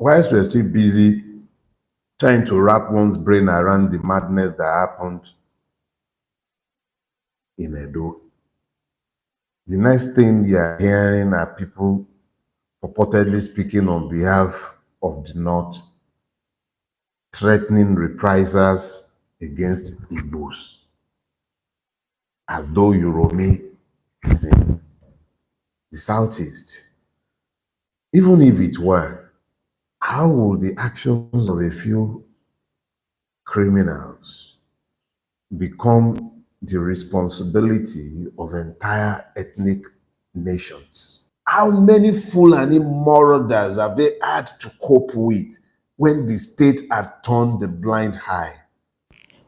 whilst we're still busy trying to wrap one's brain around the madness that happened in Edo, the next thing you're hearing are people purportedly speaking on behalf of the North, threatening reprisals against Igbos, as though Uromi is in the Southeast. Even if it were, how would the actions of a few criminals become the responsibility of entire ethnic nations? How many Fulani marauders have they had to cope with when the state had turned the blind eye?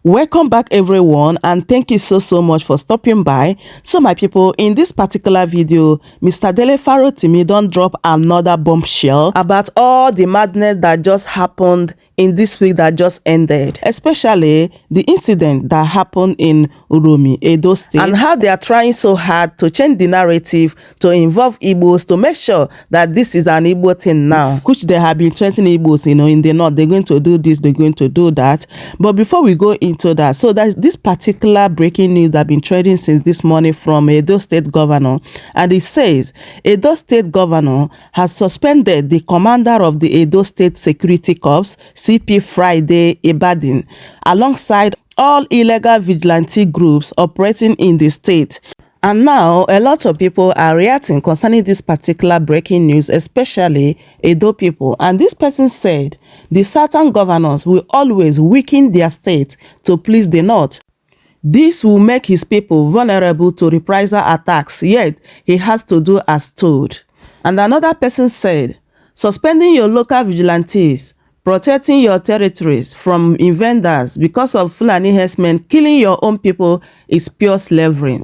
Welcome back everyone, and thank you so much for stopping by. So my people, in this particular video, Mr. Dele Farotimi don't drop another bombshell about all the madness that just happened in this week that just ended, especially the incident that happened in Uromi, Edo State, and how they are trying so hard to change the narrative to involve Igbos to make sure that this is an Igbo thing now, which they have been threatening Igbos, in the North. They're going to do this, they're going to do that. But before we go into that, so that's this particular breaking news that has been trending since this morning from Edo State Governor, and it says Edo State Governor has suspended the commander of the Edo State Security Corps, CP Friday Ibadan, alongside all illegal vigilante groups operating in the state. And now a lot of people are reacting concerning this particular breaking news, especially Edo people. And this person said the southern governors will always weaken their state to please the North. This will make his people vulnerable to reprisal attacks, yet he has to do as told. And another person said, suspending your local vigilantes, protecting your territories from invaders because of Fulani herdsmen killing your own people is pure slavery.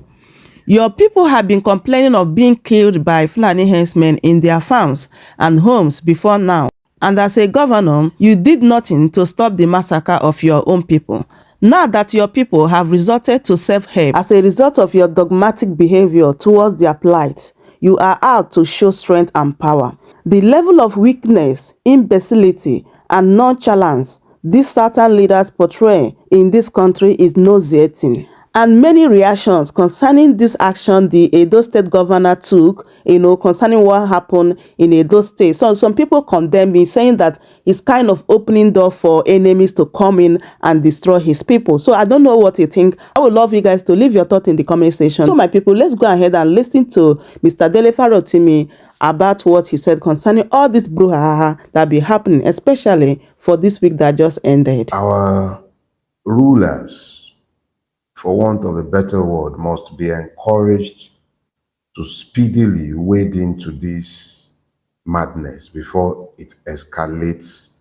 Your people have been complaining of being killed by Fulani herdsmen in their farms and homes before now. And as a governor, you did nothing to stop the massacre of your own people. Now that your people have resorted to self-help as a result of your dogmatic behavior towards their plight, you are out to show strength and power. The level of weakness, imbecility, and nonchalance these southern leaders portray in this country is nauseating. And many reactions concerning this action the Edo State governor took, concerning what happened in Edo State. So some people condemn me, saying that it's kind of opening door for enemies to come in and destroy his people. So I don't know what you think. I would love you guys to leave your thoughts in the comment section. So my people, let's go ahead and listen to Mr. Dele Farotimi about what he said concerning all this brouhaha that be happening, especially for this week that just ended. Our rulers, for want of a better word, must be encouraged to speedily wade into this madness before it escalates,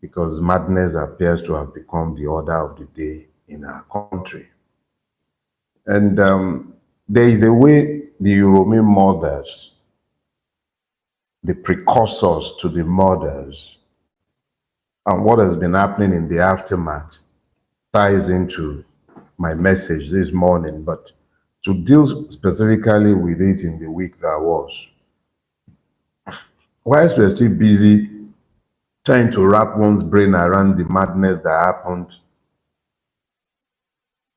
because madness appears to have become the order of the day in our country. And there is a way the Uromi murders, the precursors to the murders, and what has been happening in the aftermath ties into my message this morning, but to deal specifically with it in the week that was. Whilst we're still busy trying to wrap one's brain around the madness that happened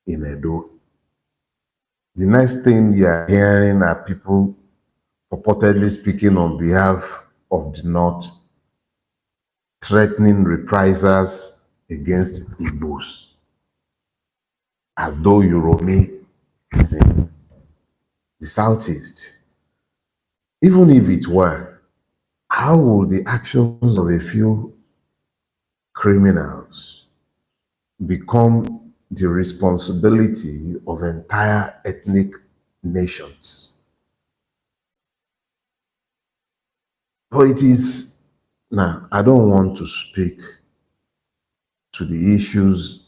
in Edo, the next thing you're hearing are people purportedly speaking on behalf of the North, threatening reprisals against Igbos, as though Uromi is in the Southeast. Even if it were, how would the actions of a few criminals become the responsibility of entire ethnic nations? But it is, now, I don't want to speak to the issues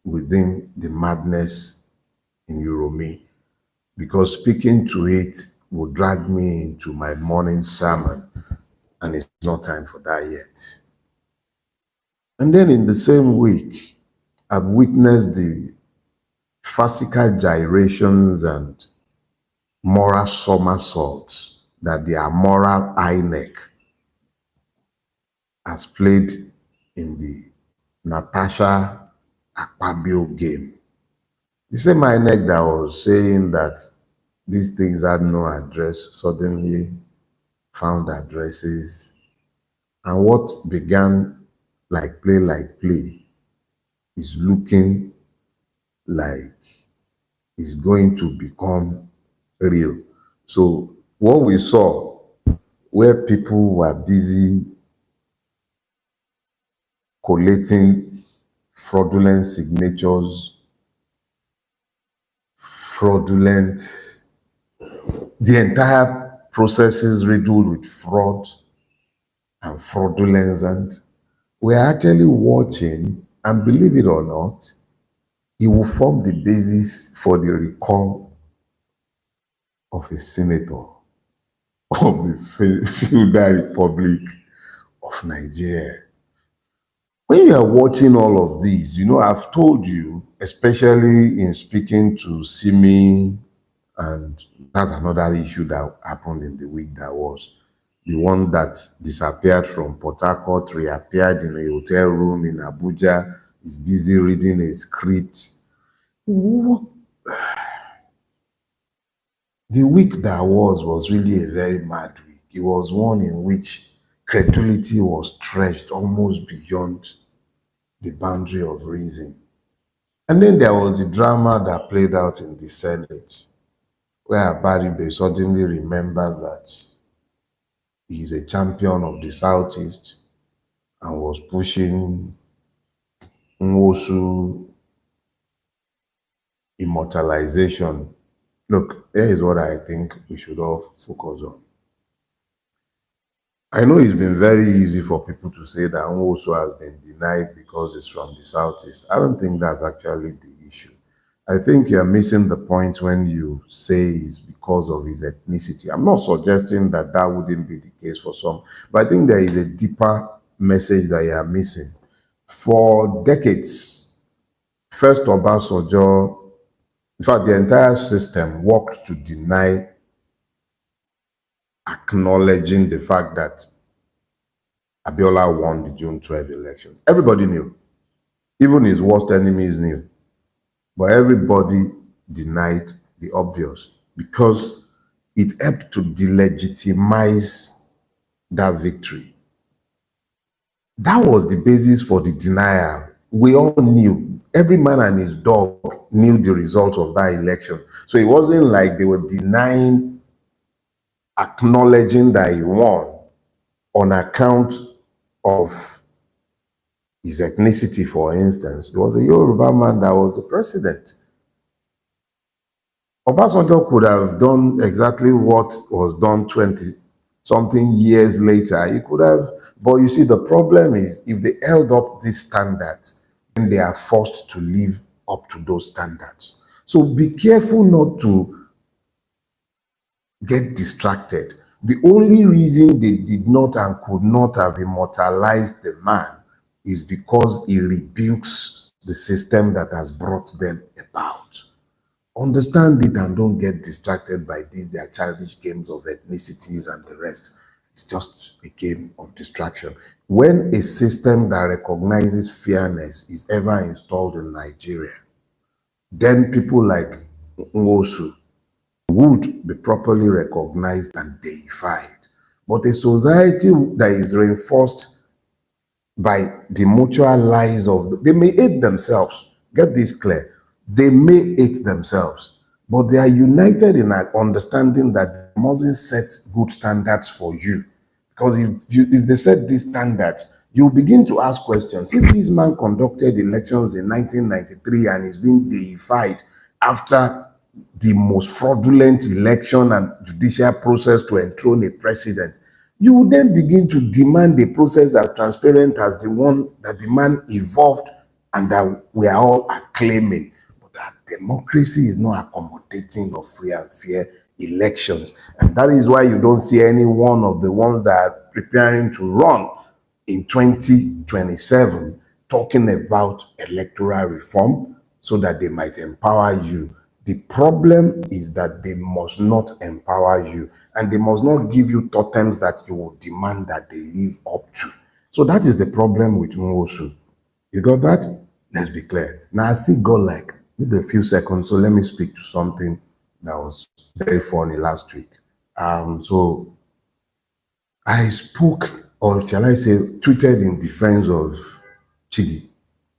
within the madness in Uromi, because speaking to it will drag me into my morning sermon, and it's not time for that yet. And then in the same week, I've witnessed the farcical gyrations and moral somersaults that the amoral INEC as played in the Natasha Akpabio game. The same INEC that was saying that these things had no address suddenly found addresses, and what began like play is looking like it's going to become real. So what we saw, where people were busy collating fraudulent signatures, fraudulent, the entire process is riddled with fraud and fraudulence, and we're actually watching, and believe it or not, it will form the basis for the recall of a senator of the Federal Republic of Nigeria. When you are watching all of these, I've told you, especially in speaking to Simi, and that's another issue that happened in the week that was, the one that disappeared from Port Harcourt, reappeared in a hotel room in Abuja, is busy reading a script. The week that was really a very mad week. It was one in which credulity was stretched almost beyond the boundary of reason. And then there was the drama that played out in the Senate, where Baribe suddenly remembered that he's a champion of the Southeast and was pushing Nwosu immortalization. Look, here is what I think we should all focus on. I know it's been very easy for people to say that Nwosu has been denied because it's from the Southeast. I don't think that's actually the issue. I think you're missing the point when you say it's because of his ethnicity. I'm not suggesting that that wouldn't be the case for some, but I think there is a deeper message that you are missing. For decades, first Obasanjo, in fact, the entire system worked to deny acknowledging the fact that Abiola won the June 12 election. Everybody knew. Even his worst enemies knew. But everybody denied the obvious because it helped to delegitimize that victory. That was the basis for the denial. We all knew. Every man and his dog knew the result of that election. So it wasn't like they were denying, acknowledging that he won on account of his ethnicity, for instance. It was a Yoruba man that was the president. Obasanjo could have done exactly what was done 20-something years later. He could have, but you see, the problem is if they held up these standards, then they are forced to live up to those standards. So be careful not to get distracted. The only reason they did not and could not have immortalized the man is because he rebukes the system that has brought them about. Understand it and don't get distracted by these, their childish games of ethnicities and the rest. It's just a game of distraction. When a system that recognizes fairness is ever installed in Nigeria, then people like Nwosu would be properly recognized and deified. But a society that is reinforced by the mutual lies of, they may hate themselves. Get this clear. They may hate themselves, but they are united in understanding that they mustn't set good standards for you. Because if they set these standards, you begin to ask questions. If this man conducted elections in 1993 and is being deified after the most fraudulent election and judicial process to enthrone a president, you will then begin to demand a process as transparent as the one that the man evolved and that we are all acclaiming. But that democracy is not accommodating of free and fair elections. And that is why you don't see any one of the ones that are preparing to run in 2027 talking about electoral reform so that they might empower you. The problem is that they must not empower you and they must not give you totems that you will demand that they live up to. So that is the problem with Nwosu. You got that? Let's be clear. Now I still got like maybe a few seconds, so let me speak to something that was very funny last week. So I spoke, or shall I say, tweeted in defense of Chidi,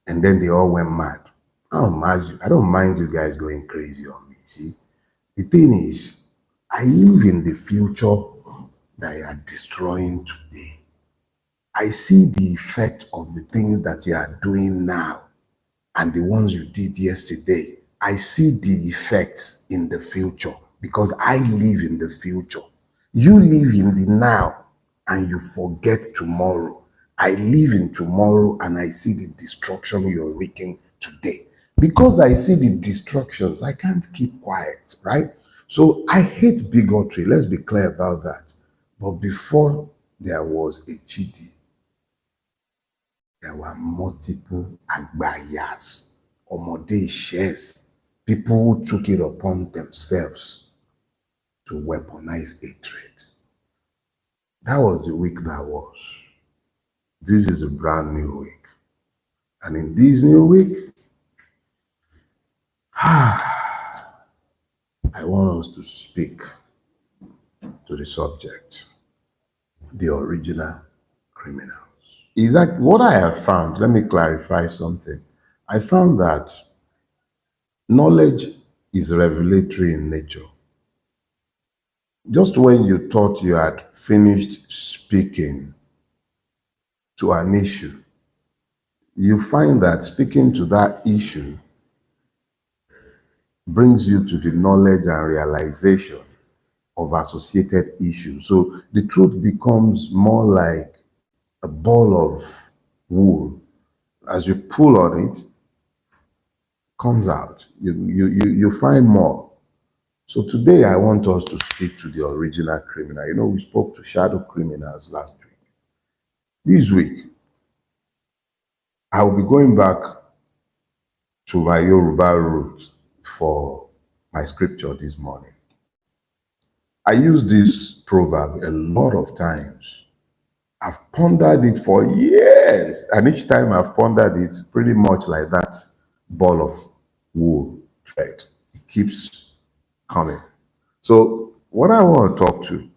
and then they all went mad. I don't mind you guys going crazy on me. See, the thing is, I live in the future that you are destroying today. I see the effect of the things that you are doing now and the ones you did yesterday. I see the effects in the future because I live in the future. You live in the now and you forget tomorrow. I live in tomorrow and I see the destruction you're wreaking today. Because I see the destructions, I can't keep quiet, right? So I hate bigotry. Let's be clear about that. But before there was a GD, there were multiple agbayas, omode shares, people who took it upon themselves to weaponize hatred. That was the week that was. This is a brand new week. And in this new week, I want us to speak to the subject, the original criminals. Is that what I have found? Let me clarify something. I found that knowledge is revelatory in nature. Just when you thought you had finished speaking to an issue, you find that speaking to that issue brings you to the knowledge and realization of associated issues. So the truth becomes more like a ball of wool. As you pull on it, comes out. You find more. So today I want us to speak to the original criminal. You know, we spoke to shadow criminals last week. This week, I will be going back to my Yoruba roots for my scripture this morning. I use this proverb a lot of times. I've pondered it for years, and each time I've pondered it, pretty much like that ball of wool thread. It keeps coming. So what I want to talk to,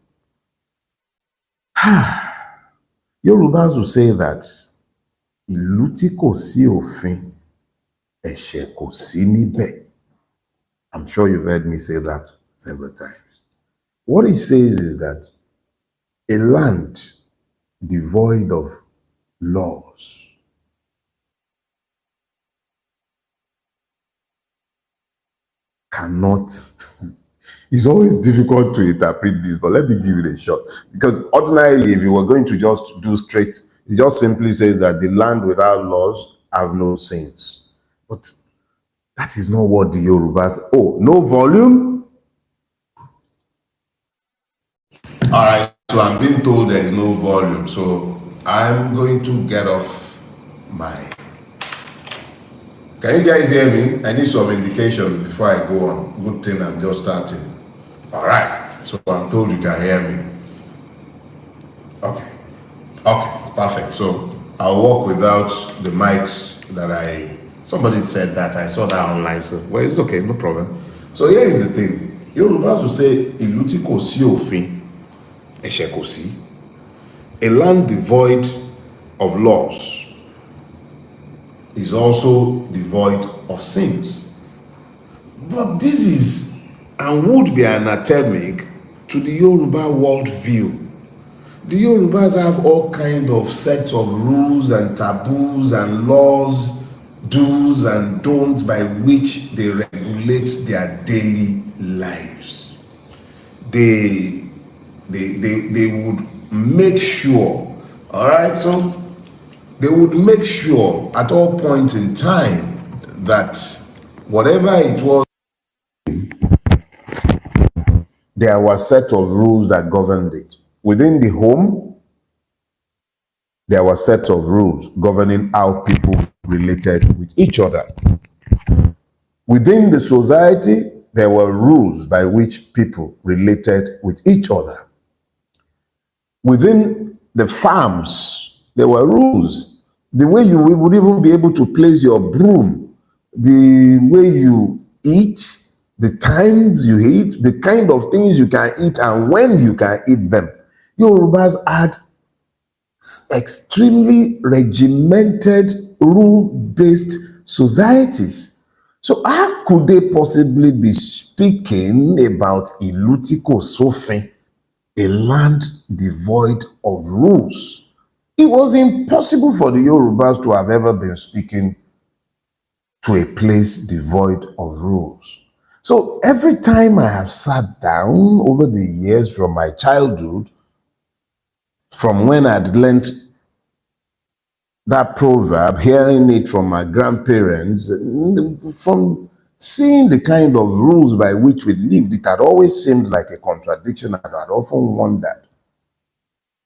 Yorubas will say that ìlú tí kò sí òfin, ẹ̀ṣẹ̀ kò sí níbẹ̀. I'm sure you've heard me say that several times. What it says is that a land devoid of laws cannot. It's always difficult to interpret this, but let me give it a shot. Because ordinarily, if you were going to just do straight, it just simply says that the land without laws have no sins. But that is not what the Yorubas. Oh, no volume? All right, so I'm being told there is no volume, so I'm going to get off my. Can you guys hear me? I need some indication before I go on. Good thing I'm just starting. All right, so I'm told you can hear me. Okay, perfect. So I'll walk without the mics that somebody said that, I saw that online, so well, it's okay, no problem. So here is the thing. Yorubas will say, ìlú tí kò sí òfin, ẹ̀ṣẹ̀ kò sí. A land devoid of laws is also devoid of sins. But this is and would be anatemic to the Yoruba worldview. The Yorubas have all kind of sets of rules and taboos and laws, do's and don'ts by which they regulate their daily lives. They would make sure, all right, so they would make sure at all points in time that whatever it was, there were a set of rules that governed it. Within the home, there were sets of rules governing how people related with each other. Within the society, there were rules by which people related with each other. Within the farms, There were rules. The way you would even be able to place your broom, the way you eat, the times you eat, the kind of things you can eat and when you can eat them. Yorubas had extremely regimented, rule-based societies. So how could they possibly be speaking about Ilutiko Sofe, a land devoid of rules? It was impossible for the Yorubas to have ever been speaking to a place devoid of rules. So every time I have sat down over the years from my childhood, from when I'd learned that proverb, hearing it from my grandparents, from seeing the kind of rules by which we lived, it had always seemed like a contradiction, and I'd often wondered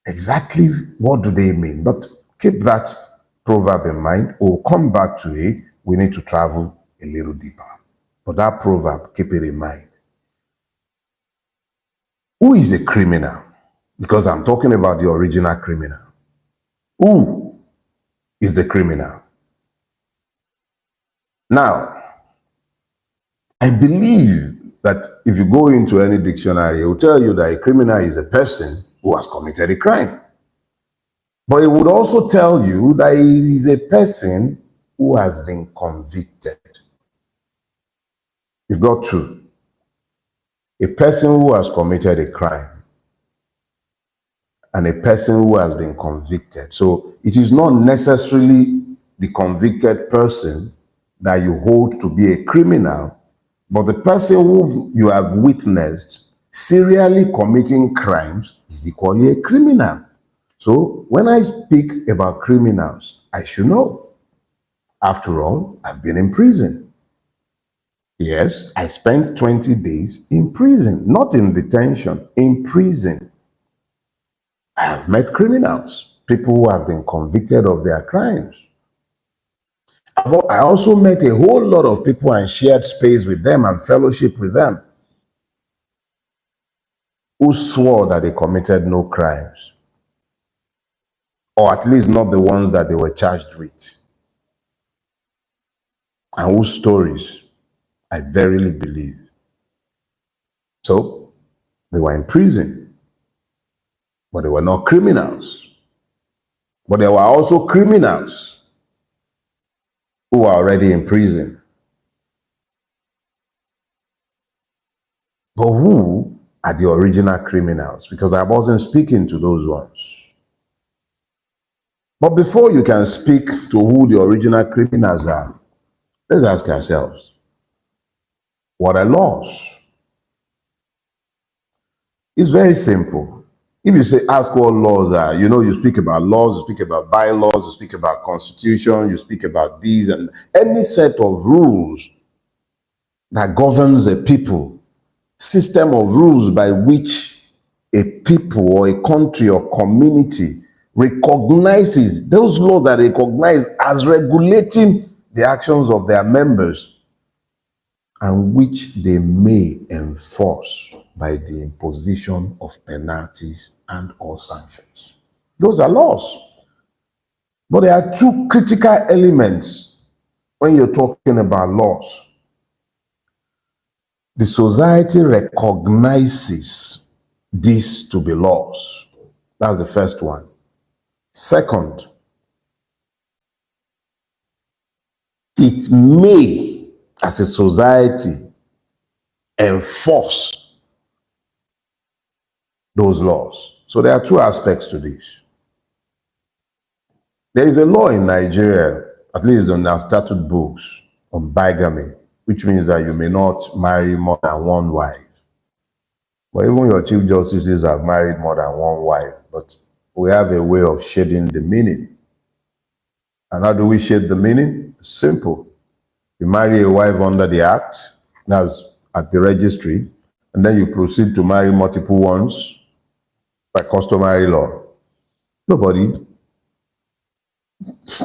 exactly what do they mean. But keep that proverb in mind. We'll come back to it. We need to travel a little deeper. But that proverb, keep it in mind. Who is a criminal? Because I'm talking about the original criminal. Who is the criminal? Now, I believe that if you go into any dictionary, it will tell you that a criminal is a person who has committed a crime. But it would also tell you that it is a person who has been convicted. You've got two. A person who has committed a crime and a person who has been convicted. So it is not necessarily the convicted person that you hold to be a criminal, but the person who you have witnessed serially committing crimes is equally a criminal. So when I speak about criminals, I should know. After all, I've been in prison. Yes, I spent 20 days in prison, not in detention, in prison. I have met criminals, people who have been convicted of their crimes. I also met a whole lot of people and shared space with them and fellowship with them who swore that they committed no crimes, or at least not the ones that they were charged with, and whose stories I verily believe. So they were in prison, but they were not criminals. But there were also criminals who were already in prison. But who are the original criminals? Because I wasn't speaking to those ones. But before you can speak to who the original criminals are, let's ask ourselves, what are laws? It's very simple. If you say, ask what laws are, you speak about laws, you speak about bylaws, you speak about constitution, you speak about these and any set of rules that governs a people, system of rules by which a people or a country or community recognizes, those laws that recognize as regulating the actions of their members and which they may enforce by the imposition of penalties and or sanctions. Those are laws. But there are two critical elements when you're talking about laws. The society recognizes this to be laws. That's the first one. Second, it may, as a society, enforce those laws. So there are two aspects to this. There is a law in Nigeria, at least on our statute books, on bigamy, which means that you may not marry more than one wife. But even your chief justices have married more than one wife. But we have a way of shading the meaning. And how do we shade the meaning? It's simple. You marry a wife under the act, that's at the registry, and then you proceed to marry multiple ones by customary law. Nobody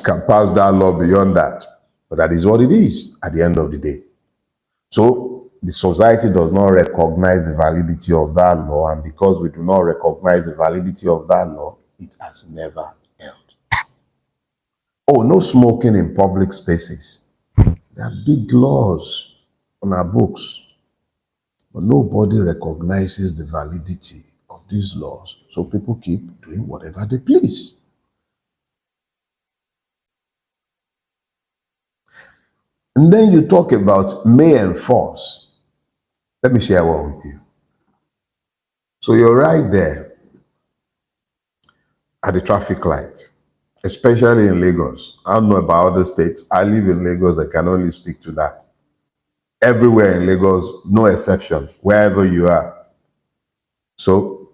can pass that law beyond that. But that is what it is at the end of the day. So the society does not recognize the validity of that law, and because we do not recognize the validity of that law, it has never held. no smoking in public spaces. There are big laws on our books, but nobody recognizes the validity of these laws. So people keep doing whatever they please. And then you talk about may enforce. Let me share one with you. So you're right there at the traffic light, especially in Lagos. I don't know about other states. I live in Lagos. I can only speak to that. Everywhere in Lagos, no exception, wherever you are. So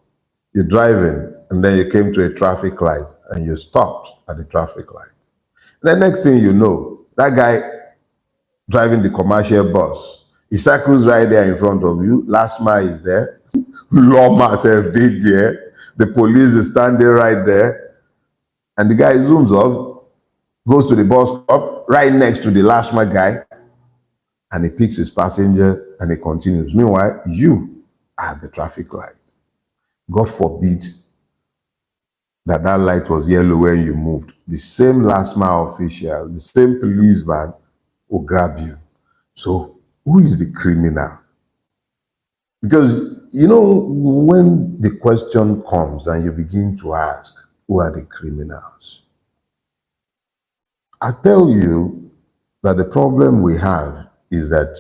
you're driving and then you came to a traffic light and you stopped at the traffic light. And the next thing you know, that guy driving the commercial bus, he circles right there in front of you. Last mile is there. Lawma self did there. The police is standing right there. And the guy zooms off, goes to the bus stop, right next to the last mile guy, and he picks his passenger and he continues. Meanwhile, you are at the traffic light. God forbid that that light was yellow when you moved. The same last mile official, the same policeman will grab you. So who is the criminal? Because, you know, when the question comes and you begin to ask, who are the criminals? I tell you that the problem we have is that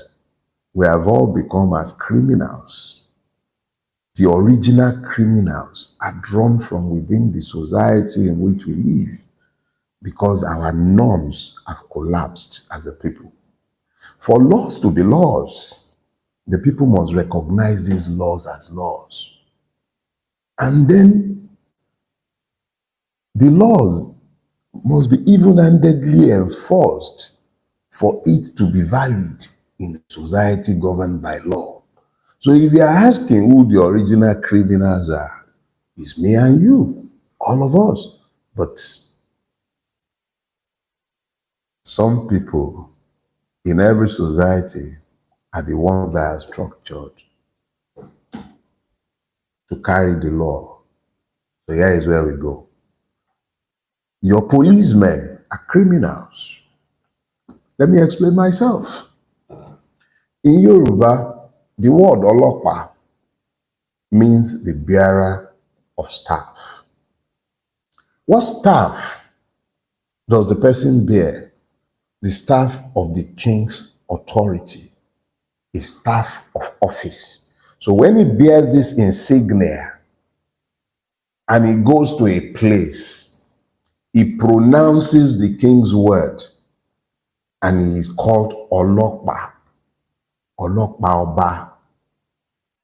we have all become as criminals. The original criminals are drawn from within the society in which we live because our norms have collapsed as a people. For laws to be laws, the people must recognize these laws as laws. And then the laws must be even-handedly enforced for it to be valid in a society governed by law. So if you are asking who the original criminals are, it's me and you, all of us. But some people in every society are the ones that are structured to carry the law. So here is where we go. Your policemen are criminals. Let me explain myself. In Yoruba, the word olopa means the bearer of staff. What staff does the person bear? The staff of the king's authority, a staff of office. So when he bears this insignia and he goes to a place, he pronounces the king's word and he is called Olokpa, Olokpa Oba.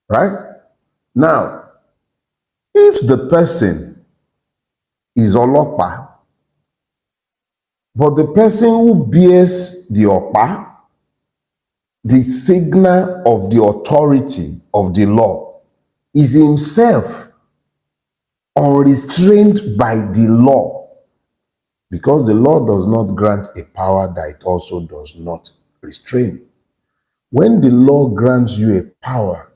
Right? Now, if the person is Olokpa, but the person who bears the Opa, the signal of the authority of the law, is himself unrestrained by the law, because the law does not grant a power that it also does not restrain. When the law grants you a power,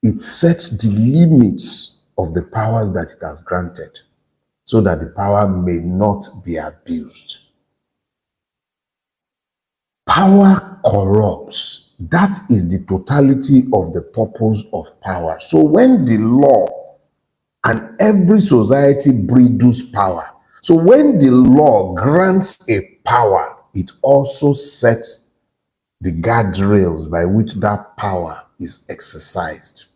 it sets the limits of the powers that it has granted so that the power may not be abused. Power corrupts. That is the totality of the purpose of power. So when the law and every society breeds power, so when the law grants a power, it also sets the guardrails by which that power is exercised.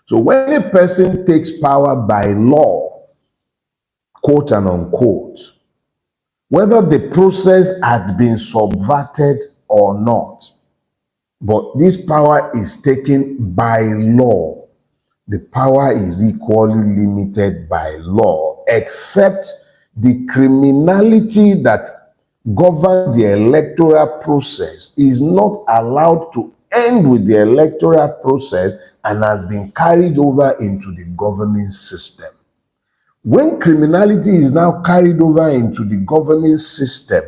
So when a person takes power by law, quote and unquote, whether the process had been subverted or not, but this power is taken by law, the power is equally limited by law, except the criminality that governs the electoral process is not allowed to end with the electoral process and has been carried over into the governing system. When criminality is now carried over into the governing system,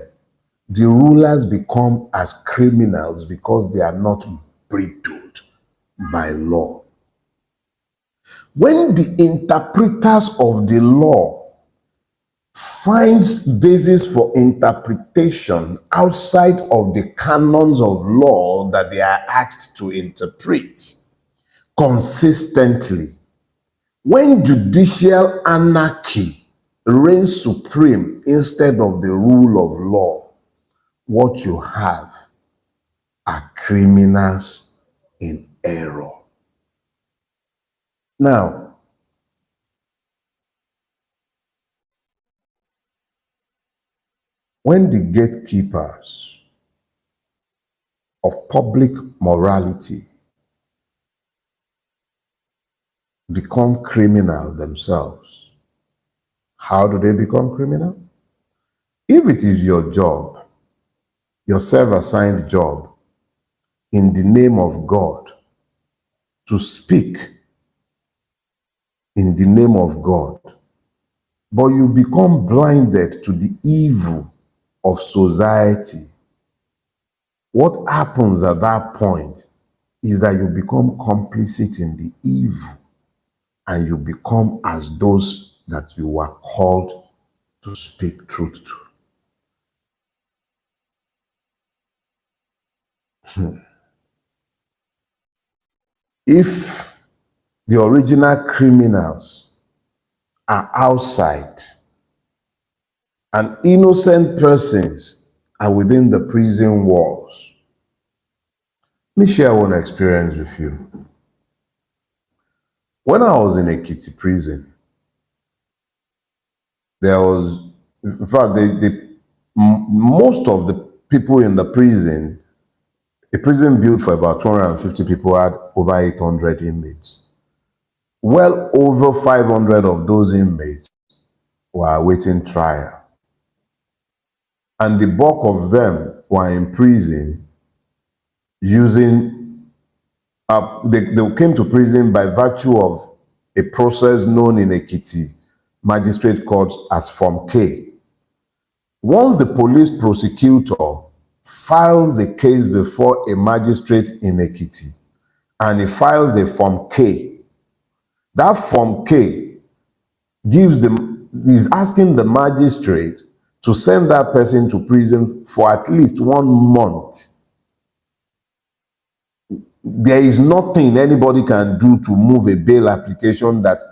the rulers become as criminals because they are not bridled by law. When the interpreters of the law finds basis for interpretation outside of the canons of law that they are asked to interpret consistently. When judicial anarchy reigns supreme instead of the rule of law, what you have are criminals in error. Now, when the gatekeepers of public morality become criminal themselves, how do they become criminal? If it is your job, your self-assigned job, in the name of God, to speak in the name of God, but you become blinded to the evil of society, what happens at that point is that you become complicit in the evil and you become as those that you were called to speak truth to. If the original criminals are outside and innocent persons are within the prison walls, let me share one experience with you. When I was in Ekiti prison, there was, in fact, most of the people in the prison, a prison built for about 250 people had over 800 inmates. Well over 500 of those inmates were awaiting trial. And the bulk of them were in prison using, they came to prison by virtue of a process known in Ekiti magistrate court as Form K. Once the police prosecutor files a case before a magistrate in Ekiti and he files a Form K, that Form K is asking the magistrate to send that person to prison for at least 1 month. There is nothing anybody can do to move a bail application that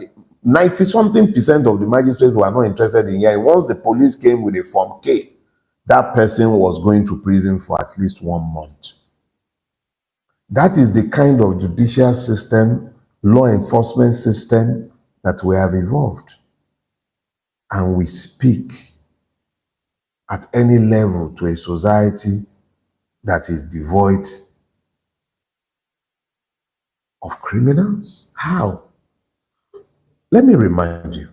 90-something% of the magistrates were not interested in hearing. Once the police came with a Form K, that person was going to prison for at least 1 month. That is the kind of judicial system, law enforcement system that we have evolved. And we speak at any level to a society that is devoid of criminals? How? Let me remind you.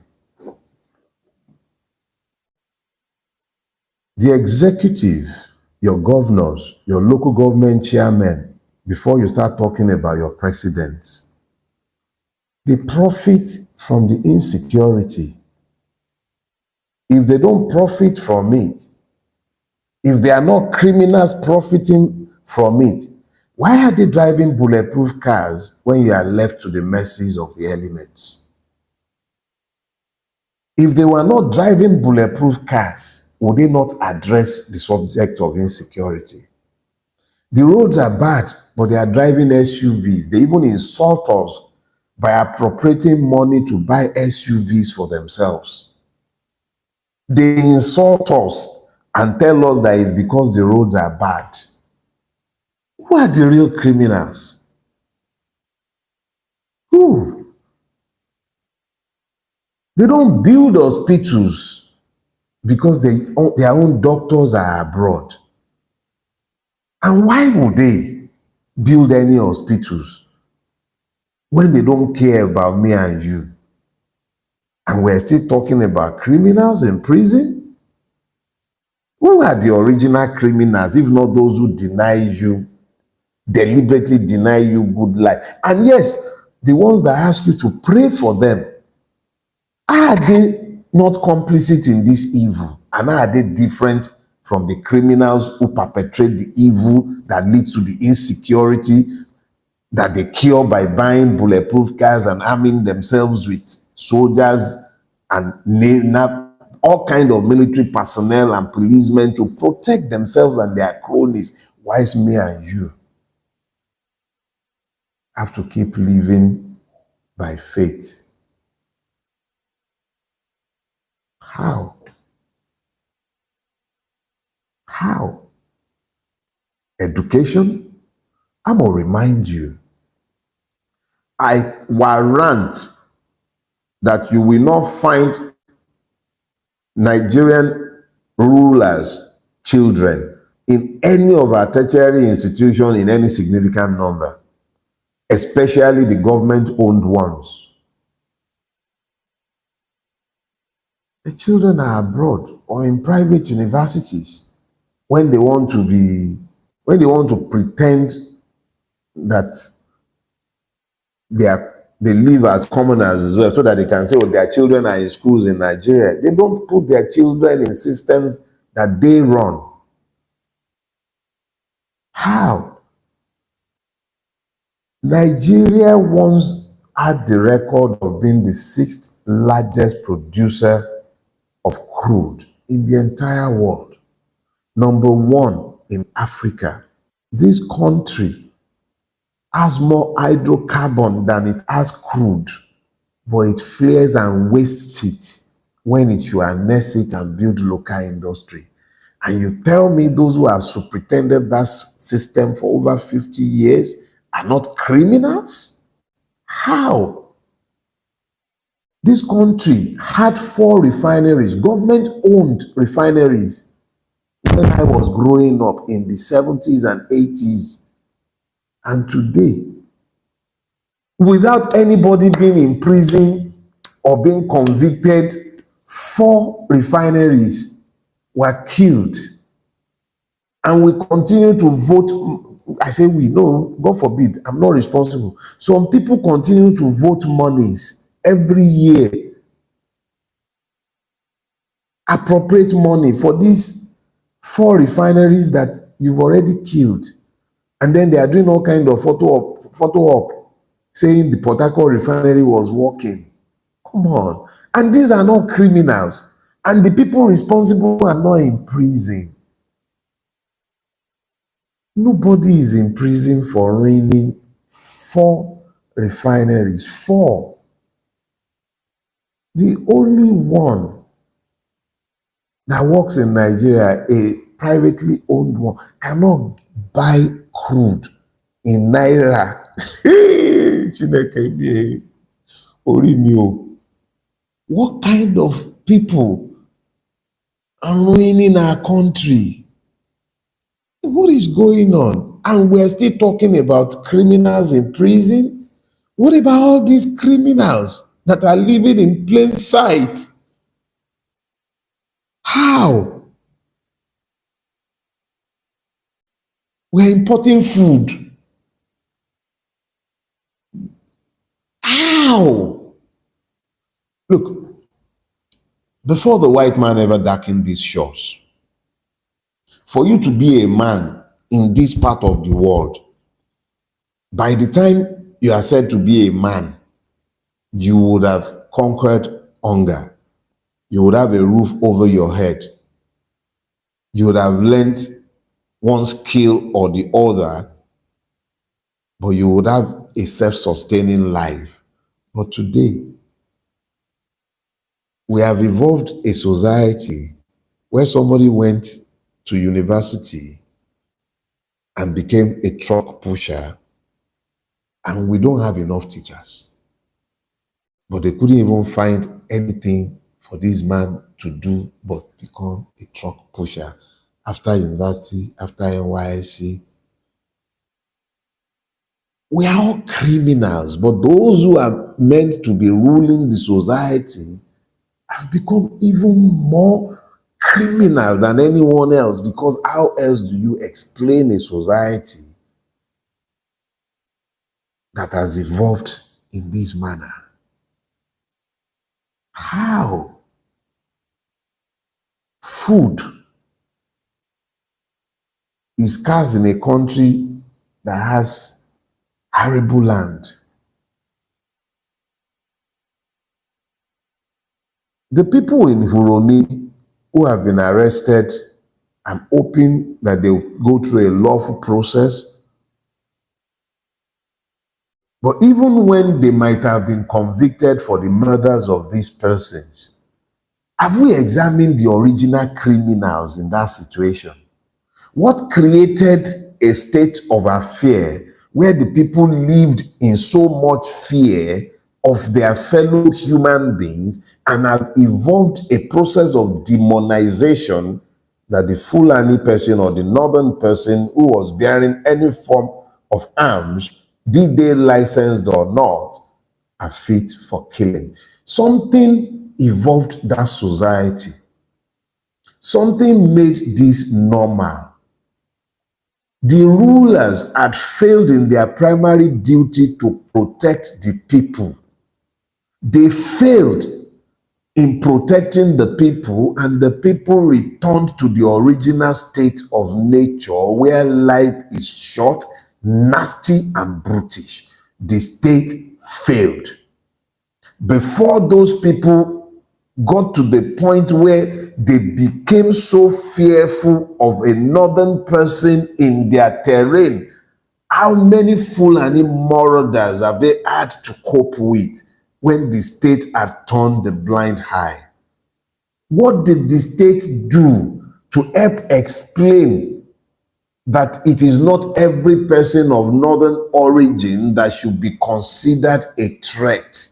The executive, your governors, your local government chairmen, before you start talking about your presidents, they profit from the insecurity. If they don't profit from it, if they are not criminals profiting from it, why are they driving bulletproof cars when you are left to the mercies of the elements? If they were not driving bulletproof cars, would they not address the subject of insecurity? The roads are bad, but they are driving SUVs. They even insult us by appropriating money to buy SUVs for themselves. They insult us and tell us that it's because the roads are bad. Who are the real criminals? Who? They don't build hospitals because their own doctors are abroad. And why would they build any hospitals when they don't care about me and you? And we're still talking about criminals in prison? Who are the original criminals, if not those who deny you, deliberately deny you good life? And yes, the ones that ask you to pray for them, are they not complicit in this evil? And are they different from the criminals who perpetrate the evil that leads to the insecurity that they cure by buying bulletproof cars and arming themselves with soldiers and all kind of military personnel and policemen to protect themselves and their cronies. Why is me and you have to keep living by faith? How? How? Education? I'm going to remind you, I warrant that you will not find Nigerian rulers' children in any of our tertiary institutions in any significant number, especially the government-owned ones. The children are abroad or in private universities when they want to pretend that they live as commoners as well, so that they can say, oh, their children are in schools in Nigeria. They don't put their children in systems that they run. How? Nigeria once had the record of being the 6th largest producer of crude in the entire world. Number 1 in Africa. This country has more hydrocarbon than it has crude, but it flares and wastes it when it should harness it and build local industry. And you tell me those who have superintended that system for over 50 years are not criminals? How? This country had 4 refineries, government-owned refineries, when I was growing up in the 70s and 80s. And today, without anybody being in prison or being convicted, 4 refineries were killed. And we continue to vote. I say we, no, God forbid, I'm not responsible. Some people continue to vote monies every year, appropriate money for these 4 refineries that you've already killed. And then they are doing all kind of photo op, saying the Port Harcourt refinery was working. Come on. And these are not criminals. And the people responsible are not in prison. Nobody is in prison for ruining 4 refineries. 4. The only one that works in Nigeria, a privately owned one, cannot buy crude in Naira. Chineke mi, ori mi o. What kind of people are ruining our country? What is going on? And we're still talking about criminals in prison? What about all these criminals that are living in plain sight? How? We're importing food. How? Look, before the white man ever darkened these shores, for you to be a man in this part of the world, by the time you are said to be a man, you would have conquered hunger. You would have a roof over your head. You would have learned one skill or the other, but you would have a self-sustaining life. But today, we have evolved a society where somebody went to university and became a truck pusher, and we don't have enough teachers. But they couldn't even find anything for this man to do but become a truck pusher after university, after NYSC. We are all criminals, but those who are meant to be ruling the society have become even more criminal than anyone else, because how else do you explain a society that has evolved in this manner? How? Food is scarce in a country that has arable land. The people in Uromi who have been arrested, I'm hoping that they'll go through a lawful process. But even when they might have been convicted for the murders of these persons, have we examined the original criminals in that situation? What created a state of affair where the people lived in so much fear of their fellow human beings and have evolved a process of demonization that the Fulani person or the northern person who was bearing any form of arms, be they licensed or not, are fit for killing? Something evolved that society. Something made this normal. The rulers had failed in their primary duty to protect the people. They failed in protecting the people, and the people returned to the original state of nature where life is short, nasty, and brutish. The state failed. Before those people got to the point where they became so fearful of a northern person in their terrain, how many Fulani marauders have they had to cope with when the state had turned the blind eye? What did the state do to help explain that it is not every person of northern origin that should be considered a threat?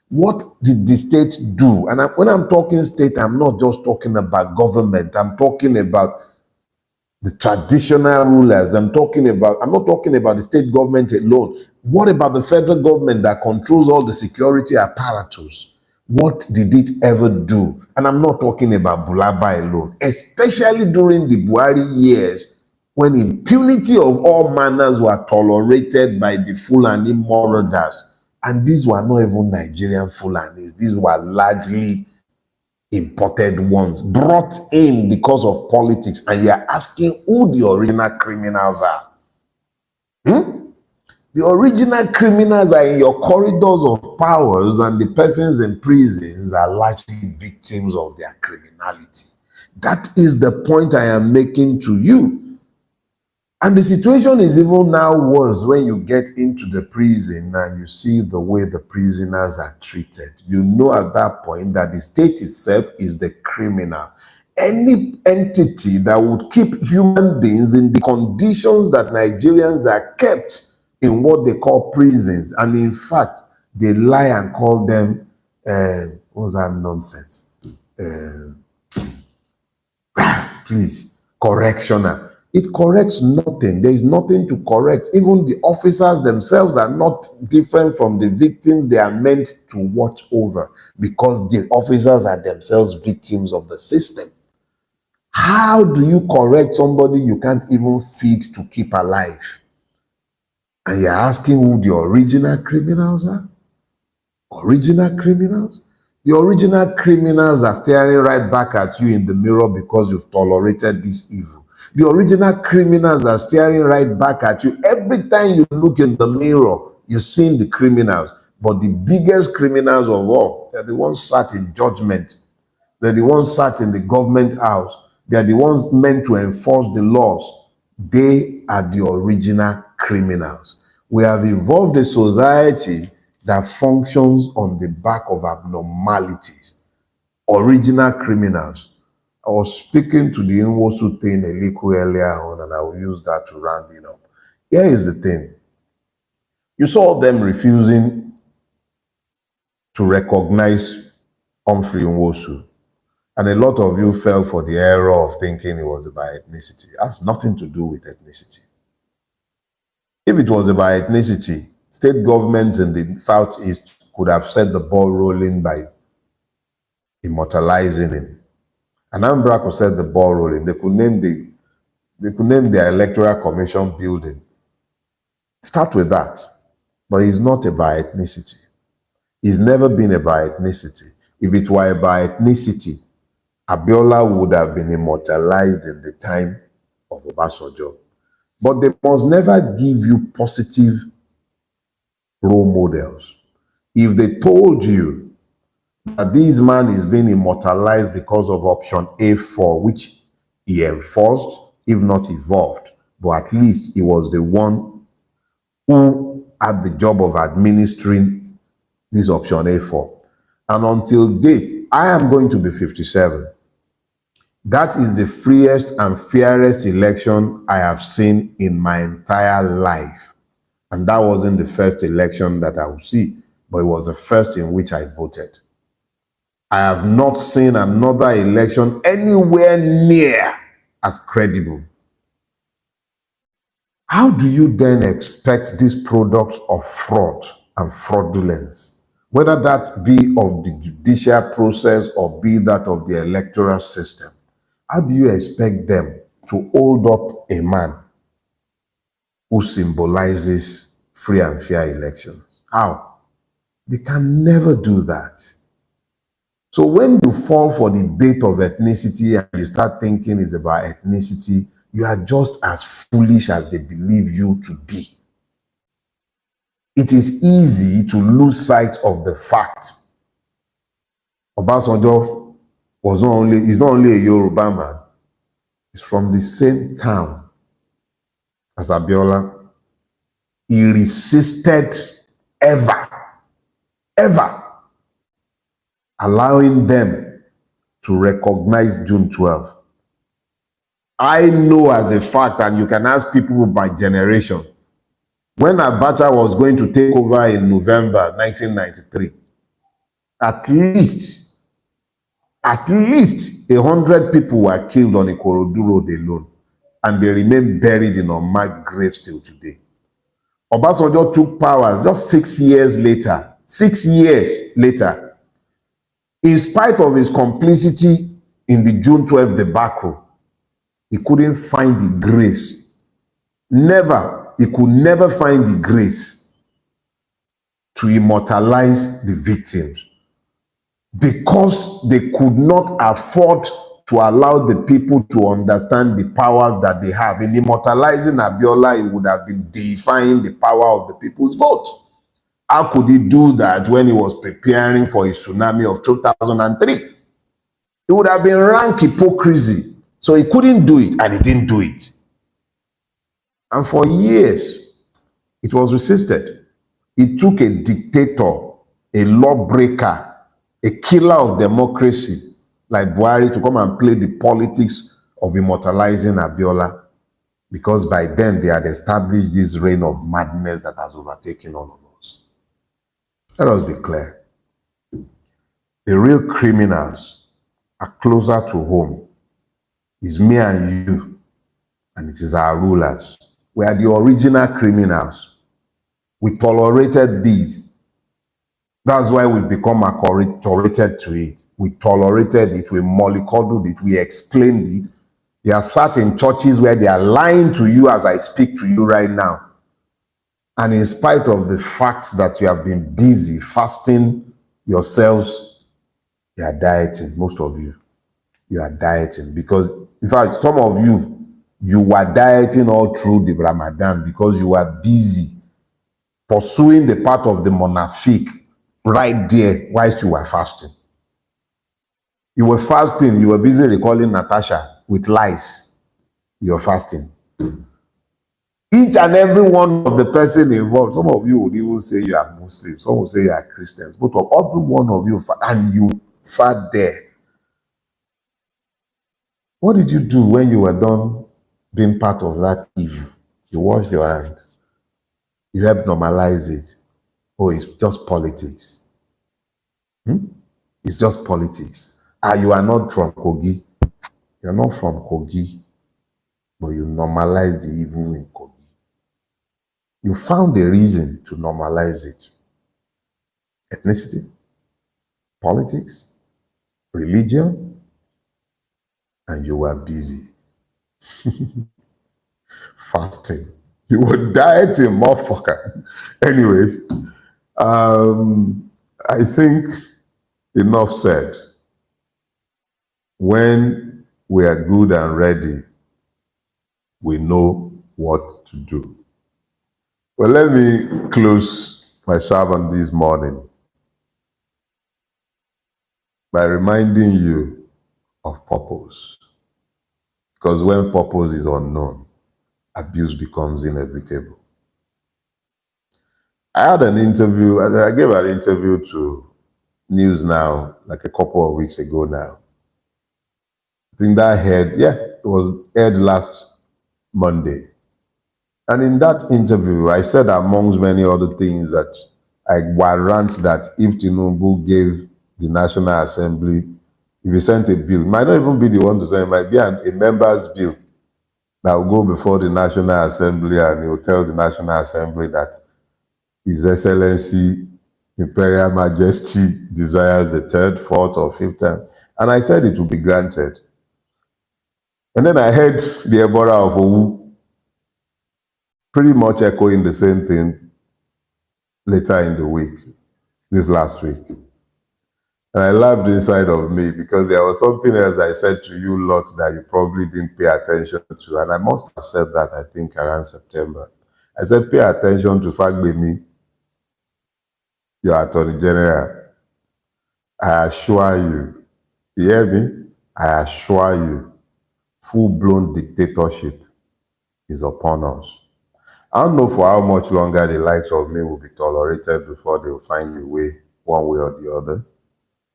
What did the state do? And when I'm talking state, I'm not just talking about government. I'm talking about the traditional rulers. I'm not talking about the state government alone. What about the federal government that controls all the security apparatus? What did it ever do? And I'm not talking about Bulaba alone, especially during the Buhari years when impunity of all manners were tolerated by the Fulani marauders. And these were not even Nigerian Fulanis. These were largely imported ones brought in because of politics, and you're asking who the original criminals are. The original criminals are in your corridors of powers, and the persons in prisons are largely victims of their criminality. That is the point I am making to you. And the situation is even now worse when you get into the prison and you see the way the prisoners are treated. You know at that point that the state itself is the criminal. Any entity that would keep human beings in the conditions that Nigerians are kept in what they call prisons, and in fact, they lie and call them, what's that nonsense? Please, correctional. It corrects nothing. There is nothing to correct. Even the officers themselves are not different from the victims they are meant to watch over, because the officers are themselves victims of the system. How do you correct somebody you can't even feed to keep alive? And you're asking who the original criminals are? Original criminals? The original criminals are staring right back at you in the mirror because you've tolerated this evil. The original criminals are staring right back at you. Every time you look in the mirror, you're seeing the criminals. But the biggest criminals of all, they're the ones sat in judgment. They're the ones sat in the government house. They're the ones meant to enforce the laws. They are the original criminals. We have evolved a society that functions on the back of abnormalities. Original criminals. I was speaking to the Nwosu thing a little earlier on, and I will use that to round it up. Here is the thing. You saw them refusing to recognize Humphrey Nwosu. And a lot of you fell for the error of thinking it was about ethnicity. It has nothing to do with ethnicity. If it was about ethnicity, state governments in the southeast could have set the ball rolling by immortalizing him. Anambra could set the ball rolling. They could name their electoral commission building. Start with that. But it's not about ethnicity. It's never been about ethnicity. If it were about ethnicity, Abiola would have been immortalized in the time of Obasanjo. But they must never give you positive role models. If they told you that this man is being immortalized because of option A4, which he enforced, if not evolved, but at least he was the one who had the job of administering this option A4. And until date, I am going to be 57. That is the freest and fairest election I have seen in my entire life. And that wasn't the first election that I would see, but it was the first in which I voted. I have not seen another election anywhere near as credible. How do you then expect these products of fraud and fraudulence, whether that be of the judicial process or be that of the electoral system? How do you expect them to hold up a man who symbolizes free and fair elections? How? They can never do that. So when you fall for the bait of ethnicity and you start thinking it's about ethnicity, you are just as foolish as they believe you to be. It is easy to lose sight of the fact. Obasanjo is not only a Yoruba man, he's from the same town as Abiola. He resisted ever allowing them to recognize June 12. I know as a fact, and you can ask people by generation, when Abacha was going to take over in November 1993, at least 100 people were killed on Ikorodu Road alone, and they remain buried in unmarked graves till today. Obasanjo took powers just 6 years later. 6 years later, in spite of his complicity in the June 12 debacle, he couldn't find the grace. He could never find the grace to immortalize the victims because they could not afford to allow the people to understand the powers that they have. In immortalizing Abiola, it would have been deifying the power of the people's vote. How could he do that when he was preparing for a tsunami of 2003? It would have been rank hypocrisy. So he couldn't do it, and he didn't do it. And for years, it was resisted. It took a dictator, a lawbreaker, a killer of democracy like Buhari to come and play the politics of immortalizing Abiola, because by then they had established this reign of madness that has overtaken all of us. Let us be clear. The real criminals are closer to home. It's me and you, and it is our rulers. We are the original criminals. We tolerated these. That's why we've become acculturated to it. We tolerated it, we mollycoddled it, we explained it. There are certain churches where they are lying to you as I speak to you right now. And in spite of the fact that you have been busy fasting yourselves, you are dieting, most of you. You are dieting because, in fact, some of you were dieting all through the Ramadan because you were busy pursuing the path of the monafik right there whilst you were fasting. You were fasting, you were busy recalling Natasha with lies. You were fasting. Each and every one of the person involved, some of you would even say you are Muslims, some would say you are Christians, but of every one of you, and you sat there. What did you do when you were done being part of that evil? You washed your hand. You helped normalize it. Oh, it's just politics. It's just politics. You are not from Kogi. You're not from Kogi, but you normalize the evil in Kogi. You found a reason to normalize it. Ethnicity, politics, religion, and you were busy. Fasting. You were dieting, motherfucker. Anyways, I think enough said. When we are good and ready, we know what to do. Well, let me close my sermon this morning by reminding you of purpose. Because when purpose is unknown, abuse becomes inevitable. I had an interview, I gave an interview to News Now like a couple of weeks ago now. I think that it was aired last Monday. And in that interview, I said amongst many other things that I warrant that if Tinubu gave the National Assembly, if he sent a bill, it might not even be the one to send, it might be a member's bill that will go before the National Assembly, and he will tell the National Assembly that His Excellency Imperial Majesty desires a third, fourth, or fifth term. And I said it will be granted. And then I heard the Ebora of Owu pretty much echoing the same thing later in the week, this last week. And I laughed inside of me because there was something else I said to you lot that you probably didn't pay attention to. And I must have said that, I think, around September. I said, pay attention to Fagbemi, your Attorney General. I assure you, you hear me? I assure you, full-blown dictatorship is upon us. I don't know for how much longer the likes of me will be tolerated before they will find a way, one way or the other,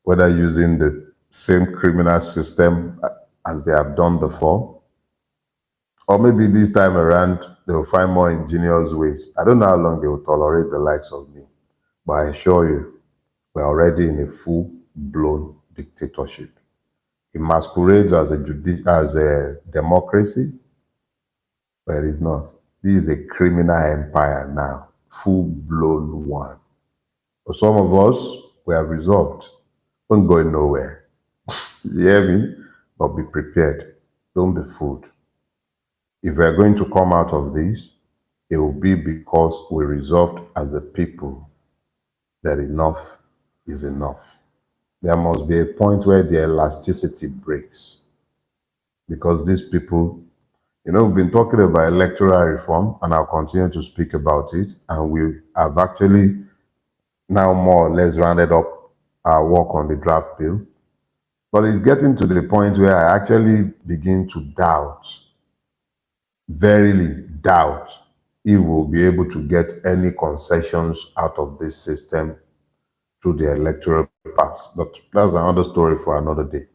whether using the same criminal system as they have done before, or maybe this time around, they will find more ingenious ways. I don't know how long they will tolerate the likes of me, but I assure you, we're already in a full-blown dictatorship. It masquerades as a democracy, but it is not. This is a criminal empire now, full-blown one. For some of us, we have resolved. We're not going nowhere. You hear me? But be prepared. Don't be fooled. If we're going to come out of this, it will be because we resolved as a people that enough is enough. There must be a point where the elasticity breaks. Because these people, we've been talking about electoral reform, and I'll continue to speak about it. And we have actually now more or less rounded up our work on the draft bill. But it's getting to the point where I actually begin to doubt, verily doubt, if we'll be able to get any concessions out of this system through the electoral path. But that's another story for another day.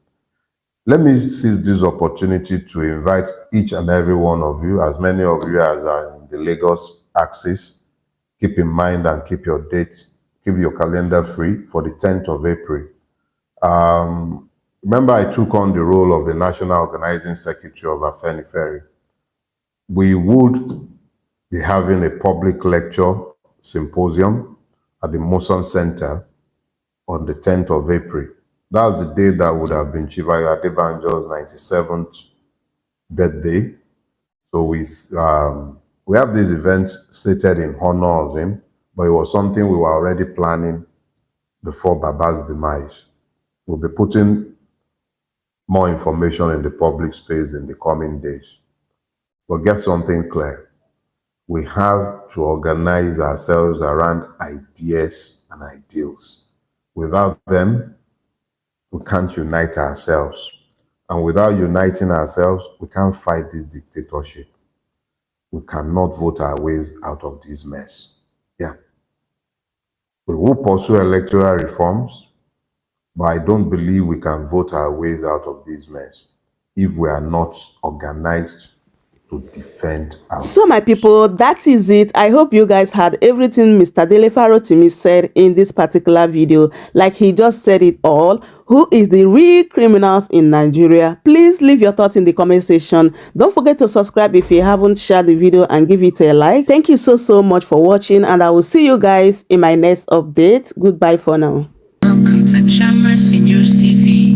Let me seize this opportunity to invite each and every one of you, as many of you as are in the Lagos axis, keep in mind and keep your date, keep your calendar free for the 10th of April. Remember, I took on the role of the National Organizing Secretary of Afenifere. We would be having a public lecture symposium at the Moson Center on the 10th of April. That's the day that would have been Chivayo Adebanjo's 97th birthday. So we have this event slated in honor of him, but it was something we were already planning before Baba's demise. We'll be putting more information in the public space in the coming days. But get something clear. We have to organize ourselves around ideas and ideals. Without them, we can't unite ourselves. And without uniting ourselves, we can't fight this dictatorship. We cannot vote our ways out of this mess. Yeah. We will pursue electoral reforms, but I don't believe we can vote our ways out of this mess if we are not organized to defend our So my people, that is it. I hope you guys had everything Mr. Dele Farotimi said in this particular video. Like he just said it all. Who is the real criminals in Nigeria? Please leave your thoughts in the comment section. Don't forget to subscribe if you haven't shared the video, and give it a like. Thank you so much for watching, and I will see you guys in my next update. Goodbye for now. Welcome to Shamras News TV.